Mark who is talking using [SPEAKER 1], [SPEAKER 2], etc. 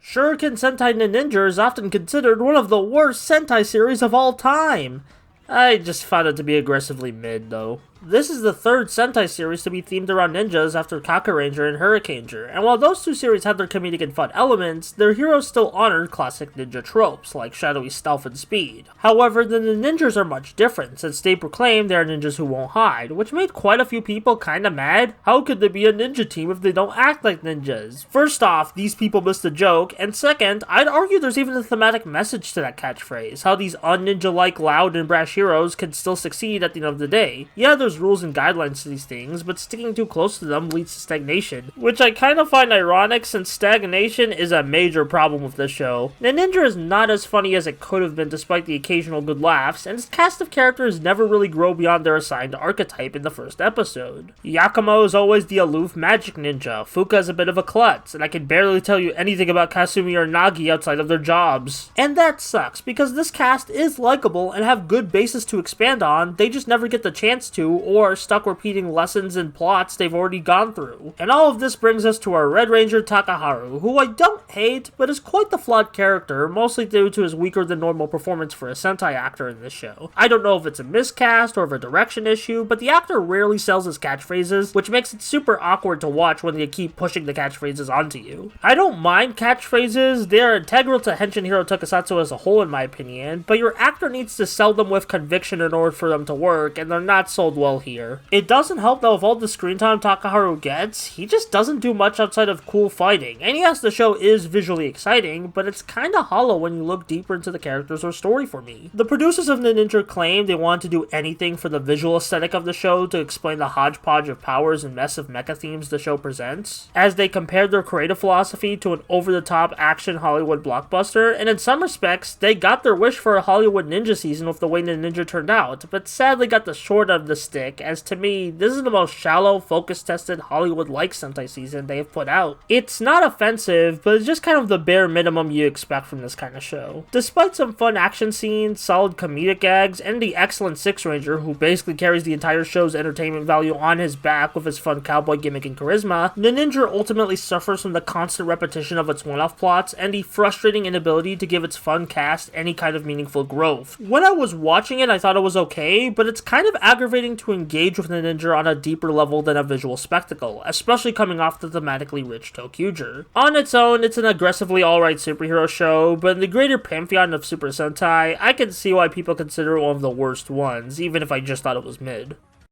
[SPEAKER 1] Shuriken Sentai Ninninger is often considered one of the worst Sentai series of all time. I just found it to be aggressively mid, though. This is the third Sentai series to be themed around ninjas after Kakuranger and Hurricaneger, and while those two series had their comedic and fun elements, their heroes still honored classic ninja tropes, like shadowy stealth and speed. However, the ninjas are much different, since they proclaim they are ninjas who won't hide, which made quite a few people kinda mad. How could there be a ninja team if they don't act like ninjas? First off, these people missed the joke, and second, I'd argue there's even a thematic message to that catchphrase, how these un-ninja-like loud and brash heroes can still succeed at the end of the day. Yeah, there's rules and guidelines to these things, but sticking too close to them leads to stagnation, which I kind of find ironic since stagnation is a major problem with this show. Ninninger is not as funny as it could have been despite the occasional good laughs, and its cast of characters never really grow beyond their assigned archetype in the first episode. Yakumo is always the aloof magic ninja, Fuka is a bit of a klutz, and I can barely tell you anything about Kasumi or Nagi outside of their jobs. And that sucks, because this cast is likable and have good bases to expand on, they just never get the chance to, or are stuck repeating lessons and plots they've already gone through. And all of this brings us to our Red Ranger Takaharu, who I don't hate, but is quite the flawed character, mostly due to his weaker than normal performance for a Sentai actor in this show. I don't know if it's a miscast or if a direction issue, but the actor rarely sells his catchphrases, which makes it super awkward to watch when they keep pushing the catchphrases onto you. I don't mind catchphrases, they are integral to Henshin Hero Tokusatsu as a whole in my opinion, but your actor needs to sell them with conviction in order for them to work, and they're not sold well here. It doesn't help though, with all the screen time Takaharu gets, he just doesn't do much outside of cool fighting. And yes, the show is visually exciting, but it's kinda hollow when you look deeper into the characters or story for me. The producers of Ninninger claim they wanted to do anything for the visual aesthetic of the show to explain the hodgepodge of powers and mess of mecha themes the show presents, as they compared their creative philosophy to an over-the-top action Hollywood blockbuster, and in some respects, they got their wish for a Hollywood ninja season with the way Ninninger turned out, but sadly got the short end of the stick, as to me, this is the most shallow, focus-tested, Hollywood-like Sentai season they have put out. It's not offensive, but it's just kind of the bare minimum you expect from this kind of show. Despite some fun action scenes, solid comedic gags, and the excellent Six Ranger, who basically carries the entire show's entertainment value on his back with his fun cowboy gimmick and charisma, Ninninger ultimately suffers from the constant repetition of its one-off plots and the frustrating inability to give its fun cast any kind of meaningful growth. When I was watching it, I thought it was okay, but it's kind of aggravating to engage with Ninninger on a deeper level than a visual spectacle, especially coming off the thematically rich Tokyuger. On its own, it's an aggressively alright superhero show, but in the greater pantheon of Super Sentai, I can see why people consider it one of the worst ones, even if I just thought it was mid.